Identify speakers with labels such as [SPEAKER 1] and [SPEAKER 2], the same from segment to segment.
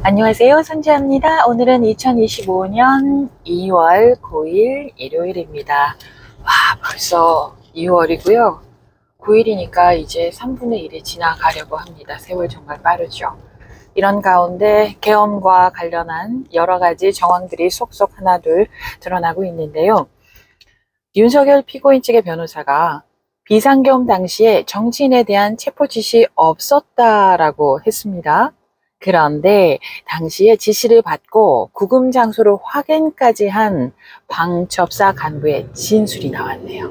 [SPEAKER 1] 안녕하세요. 손지아입니다. 오늘은 2025년 2월 9일 일요일입니다. 와, 벌써 2월이고요. 9일이니까 이제 3분의 1이 지나가려고 합니다. 세월 정말 빠르죠. 이런 가운데 계엄과 관련한 여러 가지 정황들이 속속 하나둘 드러나고 있는데요. 윤석열 피고인 측의 변호사가 비상계엄 당시에 정치인에 대한 체포 지시 없었다라고 했습니다. 그런데 당시에 지시를 받고 구금 장소를 확인까지 한 방첩사 간부의 진술이 나왔네요.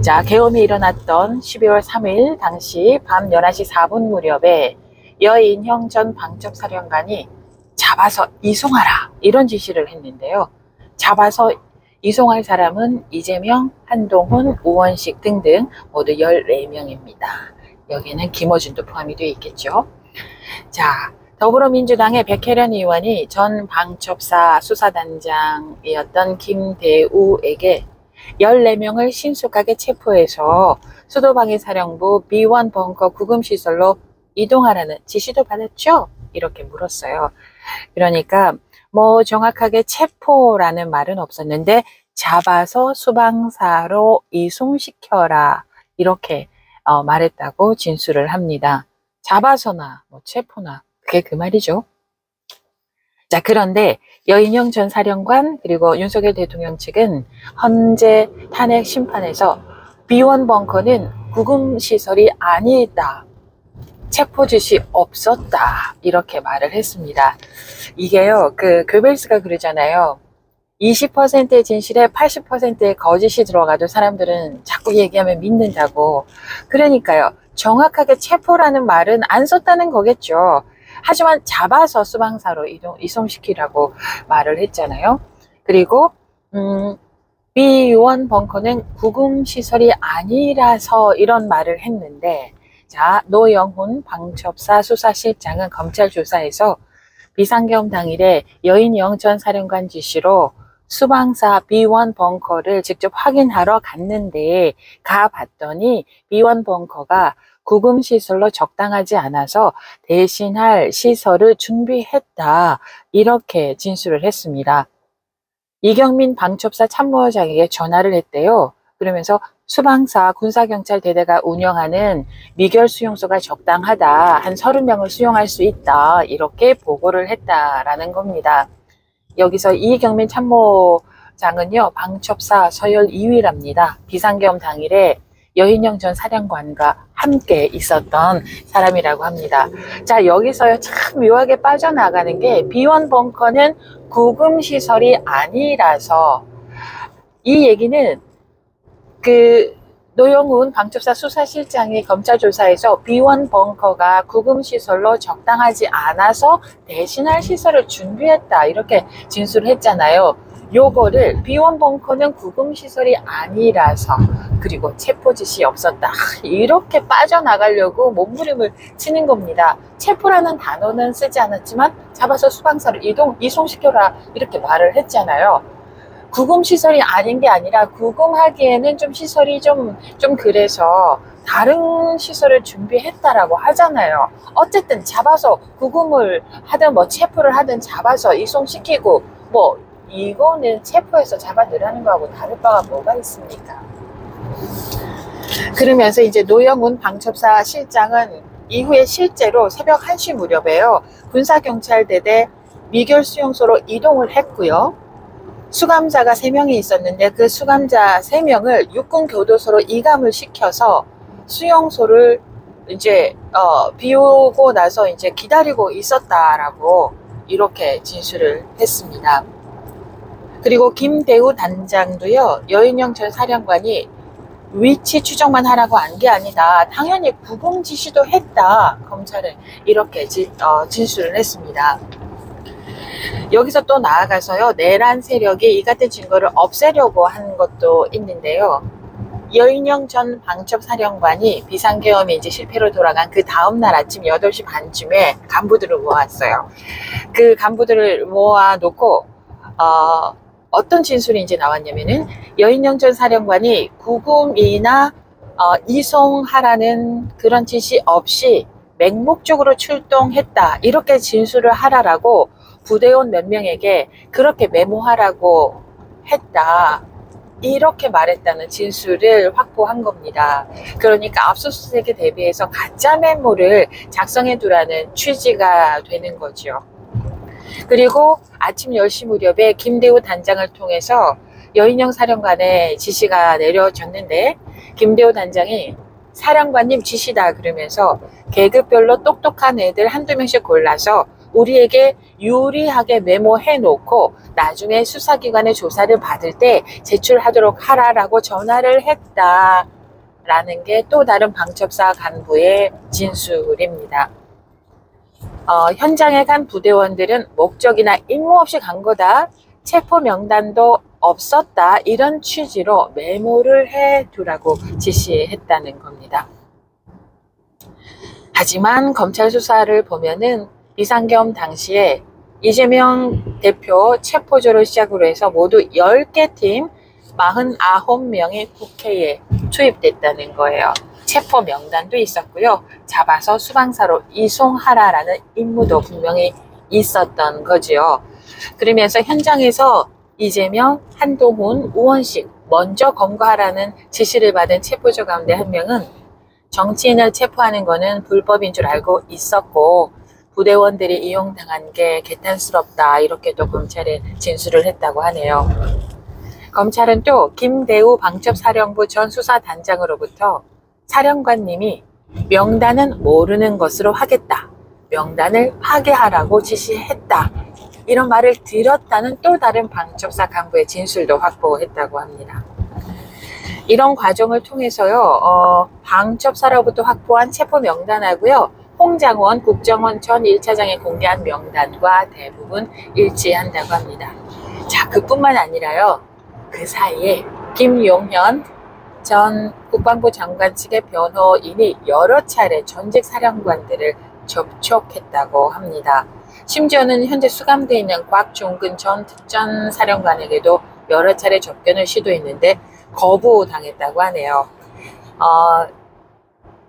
[SPEAKER 1] 자, 계엄이 일어났던 12월 3일 당시 밤 11시 4분 무렵에 여인형 전 방첩사령관이 잡아서 이송하라 이런 지시를 했는데요. 잡아서 이송할 사람은 이재명, 한동훈, 우원식 등등 모두 14명입니다. 여기는 김어준도 포함이 되어 있겠죠. 자, 더불어민주당의 백혜련 의원이 전 방첩사 수사단장이었던 김대우에게 14명을 신속하게 체포해서 수도방위사령부 B1 벙커 구금시설로 이동하라는 지시도 받았죠? 이렇게 물었어요. 그러니까 뭐 정확하게 체포라는 말은 없었는데 잡아서 수방사로 이송시켜라 이렇게 말했다고 진술을 합니다. 잡아서나 뭐 체포나 그게 그 말이죠. 자, 그런데 여인영 전 사령관 그리고 윤석열 대통령 측은 헌재 탄핵 심판에서 B1 벙커는 구금시설이 아니다. 체포 지시 없었다. 이렇게 말을 했습니다. 이게요, 괴벨스가 그러잖아요. 20%의 진실에 80%의 거짓이 들어가도 사람들은 자꾸 얘기하면 믿는다고. 그러니까요, 정확하게 체포라는 말은 안 썼다는 거겠죠. 하지만 잡아서 수방사로 이송시키라고 말을 했잖아요. 그리고 B1 벙커는 구금시설이 아니라서 이런 말을 했는데, 자, 노영훈 방첩사 수사실장은 검찰 조사에서 비상계엄 당일에 여인영 전 사령관 지시로 수방사 B1 벙커를 직접 확인하러 갔는데 가봤더니 B1 벙커가 구금시설로 적당하지 않아서 대신할 시설을 준비했다. 이렇게 진술을 했습니다. 이경민 방첩사 참모장에게 전화를 했대요. 그러면서 수방사 군사경찰대대가 운영하는 미결 수용소가 적당하다. 한 30명을 수용할 수 있다. 이렇게 보고를 했다라는 겁니다. 여기서 이경민 참모장은요, 방첩사 서열 2위랍니다. 비상계엄 당일에 여인영 전 사령관과 함께 있었던 사람이라고 합니다. 자, 여기서요, 참 묘하게 빠져나가는 게 B1 벙커는 구금시설이 아니라서 이 얘기는 노영훈 방첩사 수사실장이 검찰 조사에서 B1 벙커가 구금시설로 적당하지 않아서 대신할 시설을 준비했다 이렇게 진술을 했잖아요. 요거를 B1 벙커는 구금시설이 아니라서 그리고 체포 지시 없었다 이렇게 빠져나가려고 몸부림을 치는 겁니다. 체포라는 단어는 쓰지 않았지만 잡아서 수방사로 이송시켜라 이렇게 말을 했잖아요. 구금시설이 아닌 게 아니라 구금하기에는 좀 시설이 좀 그래서 다른 시설을 준비했다라고 하잖아요. 어쨌든 잡아서 구금을 하든 뭐 체포를 하든 잡아서 이송시키고 뭐 이거는 체포해서 잡아내라는 거하고 다를 바가 뭐가 있습니까? 그러면서 이제 노영훈 방첩사 실장은 이후에 실제로 새벽 1시 무렵에요. 군사경찰대대 미결 수용소로 이동을 했고요. 수감자가 3명이 있었는데 그 수감자 3명을 육군교도소로 이감을 시켜서 수용소를 이제 비우고 나서 이제 기다리고 있었다라고 이렇게 진술을 했습니다. 그리고 김대우 단장도요, 여인영 전 사령관이 위치 추정만 하라고 한 게 아니다. 당연히 구금 지시도 했다. 검찰에 이렇게 진술을 했습니다. 여기서 또 나아가서요, 내란 세력이 이 같은 증거를 없애려고 한 것도 있는데요. 여인영 전 방첩사령관이 비상계엄이 이제 실패로 돌아간 그 다음날 아침 8시 반쯤에 간부들을 모았어요. 그 간부들을 모아놓고 어떤 진술이 이제 나왔냐면은 여인영 전 사령관이 구금이나 이송하라는 그런 지시 없이 맹목적으로 출동했다 이렇게 진술을 하라라고 부대원 몇 명에게 그렇게 메모하라고 했다 이렇게 말했다는 진술을 확보한 겁니다. 그러니까 압수수색에 대비해서 가짜 메모를 작성해 두라는 취지가 되는 거죠. 그리고 아침 10시 무렵에 김대우 단장을 통해서 여인영 사령관의 지시가 내려졌는데 김대우 단장이 사령관님 지시다 그러면서 계급별로 똑똑한 애들 한두 명씩 골라서 우리에게 유리하게 메모해 놓고 나중에 수사기관의 조사를 받을 때 제출하도록 하라라고 전화를 했다라는 게 또 다른 방첩사 간부의 진술입니다. 현장에 간 부대원들은 목적이나 임무 없이 간 거다. 체포 명단도 없었다. 이런 취지로 메모를 해두라고 지시했다는 겁니다. 하지만 검찰 수사를 보면은 비상계엄 당시에 이재명 대표 체포조를 시작으로 해서 모두 10개 팀 49명이 국회에 투입됐다는 거예요. 체포 명단도 있었고요. 잡아서 수방사로 이송하라라는 임무도 분명히 있었던 거지요. 그러면서 현장에서 이재명, 한동훈, 우원식 먼저 검거하라는 지시를 받은 체포조 가운데 한 명은 정치인을 체포하는 거는 불법인 줄 알고 있었고 부대원들이 이용당한 게 개탄스럽다 이렇게 또 검찰에 진술을 했다고 하네요. 검찰은 또 김대우 방첩사령부 전 수사단장으로부터 사령관님이 명단은 모르는 것으로 하겠다. 명단을 파괴하라고 지시했다. 이런 말을 들었다는 또 다른 방첩사 간부의 진술도 확보했다고 합니다. 이런 과정을 통해서요. 방첩사로부터 확보한 체포 명단하고요. 홍장원 국정원 전 1차장이 공개한 명단과 대부분 일치한다고 합니다. 자, 그뿐만 아니라요. 그 사이에 김용현 전 국방부 장관 측의 변호인이 여러 차례 전직 사령관들을 접촉했다고 합니다. 심지어는 현재 수감되어 있는 곽종근 전 특전사령관에게도 여러 차례 접견을 시도했는데 거부당했다고 하네요.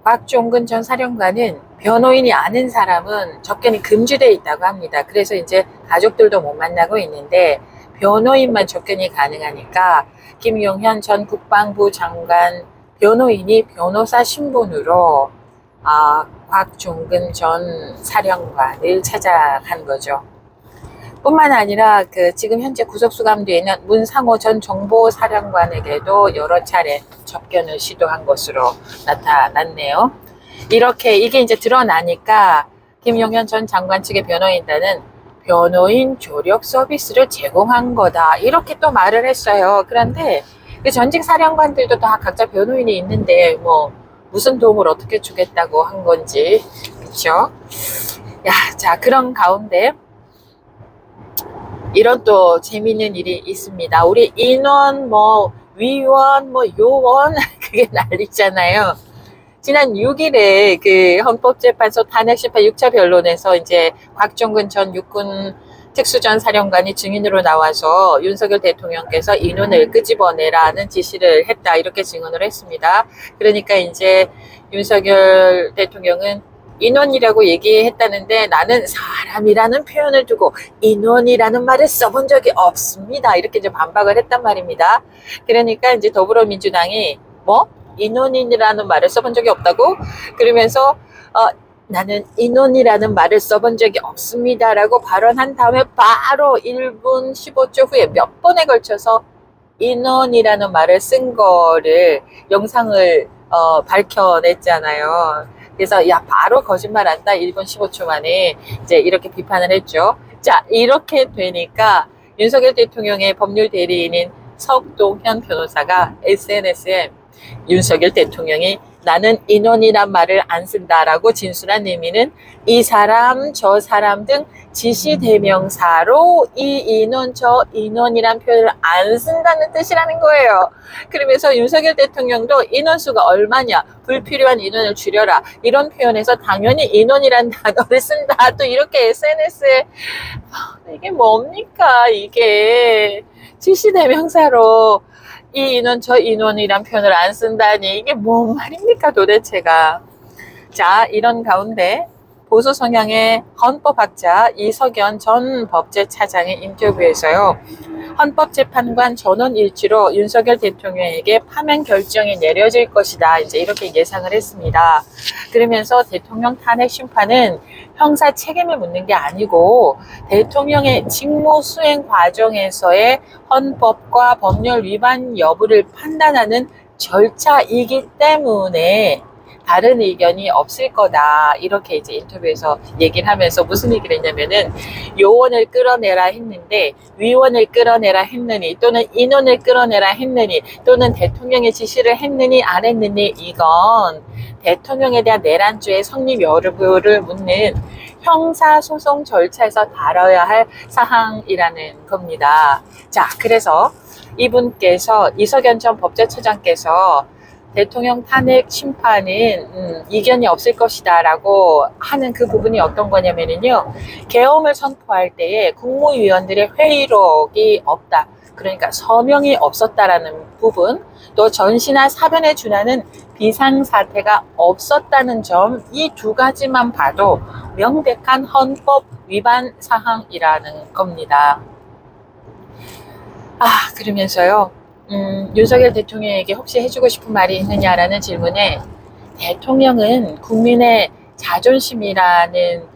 [SPEAKER 1] 곽종근 전 사령관은 변호인이 아는 사람은 접견이 금지되어 있다고 합니다. 그래서 이제 가족들도 못 만나고 있는데 변호인만 접견이 가능하니까 김용현 전 국방부 장관 변호인이 변호사 신분으로 곽종근 전 사령관을 찾아간 거죠. 뿐만 아니라 지금 현재 구속 수감되어 있는 문상호 전 정보사령관에게도 여러 차례 접견을 시도한 것으로 나타났네요. 이렇게 이게 이제 드러나니까 김용현 전 장관 측의 변호인단은 변호인 조력 서비스를 제공한 거다 이렇게 또 말을 했어요. 그런데 그 전직 사령관들도 다 각자 변호인이 있는데 뭐 무슨 도움을 어떻게 주겠다고 한 건지 그렇죠? 자 그런 가운데 이런 또 재미있는 일이 있습니다. 우리 인원 위원 요원 그게 난리잖아요. 지난 6일에 그 헌법재판소 탄핵심판 6차 변론에서 이제 곽종근 전 육군 특수전 사령관이 증인으로 나와서 윤석열 대통령께서 인원을 끄집어내라는 지시를 했다 이렇게 증언을 했습니다. 그러니까 이제 윤석열 대통령은 인원이라고 얘기했다는데 나는 사람이라는 표현을 두고 인원이라는 말을 써본 적이 없습니다. 이렇게 이제 반박을 했단 말입니다. 그러니까 이제 더불어민주당이 인원이라는 말을 써본 적이 없다고? 그러면서 나는 인원이라는 말을 써본 적이 없습니다라고 발언한 다음에 바로 1분 15초 후에 몇 번에 걸쳐서 인원이라는 말을 쓴 거를 영상을 밝혀냈잖아요. 그래서 바로 거짓말한다 1분 15초 만에 이제 이렇게 비판을 했죠. 자 이렇게 되니까 윤석열 대통령의 법률 대리인인 석동현 변호사가 SNS에 윤석열 대통령이 나는 인원이란 말을 안 쓴다라고 진술한 의미는 이 사람 저 사람 등 지시대명사로 이 인원 저 인원이란 표현을 안 쓴다는 뜻이라는 거예요. 그러면서 윤석열 대통령도 인원수가 얼마냐 불필요한 인원을 줄여라 이런 표현에서 당연히 인원이란 단어를 쓴다 또 이렇게 SNS에 이게 뭡니까 이게 지시대명사로 이 인원 저 인원이란 표현을 안 쓴다니 이게 뭔 말입니까 도대체가. 자, 이런 가운데 보수 성향의 헌법학자 이석연 전 법제차장의 인터뷰에서요. 헌법재판관 전원 일치로 윤석열 대통령에게 파면 결정이 내려질 것이다. 이제 이렇게 예상을 했습니다. 그러면서 대통령 탄핵 심판은 형사 책임을 묻는 게 아니고 대통령의 직무 수행 과정에서의 헌법과 법률 위반 여부를 판단하는 절차이기 때문에 다른 의견이 없을 거다. 이렇게 이제 인터뷰에서 얘기를 하면서 무슨 얘기를 했냐면은 요원을 끌어내라 했는데 위원을 끌어내라 했느니 또는 인원을 끌어내라 했느니 또는 대통령의 지시를 했느니 안 했느니 이건 대통령에 대한 내란죄의 성립 여부를 묻는 형사소송 절차에서 다뤄야 할 사항이라는 겁니다. 자, 그래서 이분께서 이석연 전 법제처장께서 대통령 탄핵 심판은 이견이 없을 것이다 라고 하는 그 부분이 어떤 거냐면요. 계엄을 선포할 때에 국무위원들의 회의록이 없다. 그러니까 서명이 없었다라는 부분, 또 전시나 사변에 준하는 비상사태가 없었다는 점, 이 두 가지만 봐도 명백한 헌법 위반 사항이라는 겁니다. 그러면서요. 윤석열 대통령에게 혹시 해주고 싶은 말이 있느냐라는 질문에 대통령은 국민의 자존심이라는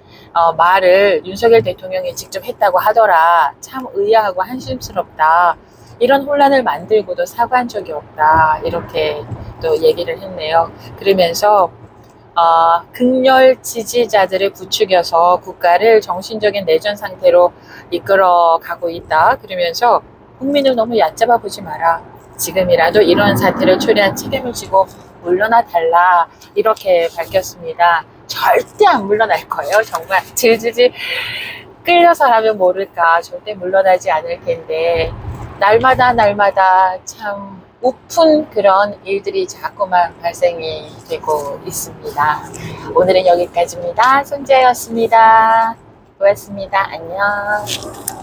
[SPEAKER 1] 말을 윤석열 대통령이 직접 했다고 하더라. 참 의아하고 한심스럽다. 이런 혼란을 만들고도 사과한 적이 없다. 이렇게 또 얘기를 했네요. 그러면서 극렬 지지자들을 부추겨서 국가를 정신적인 내전 상태로 이끌어 가고 있다. 그러면서 국민을 너무 얕잡아 보지 마라. 지금이라도 이런 사태를 초래한 책임을 지고 물러나 달라. 이렇게 밝혔습니다. 절대 안 물러날 거예요. 정말 질질질 끌려서라면 모를까. 절대 물러나지 않을 텐데 날마다 참 우픈 그런 일들이 자꾸만 발생이 되고 있습니다. 오늘은 여기까지입니다. 손재였습니다. 고맙습니다. 안녕.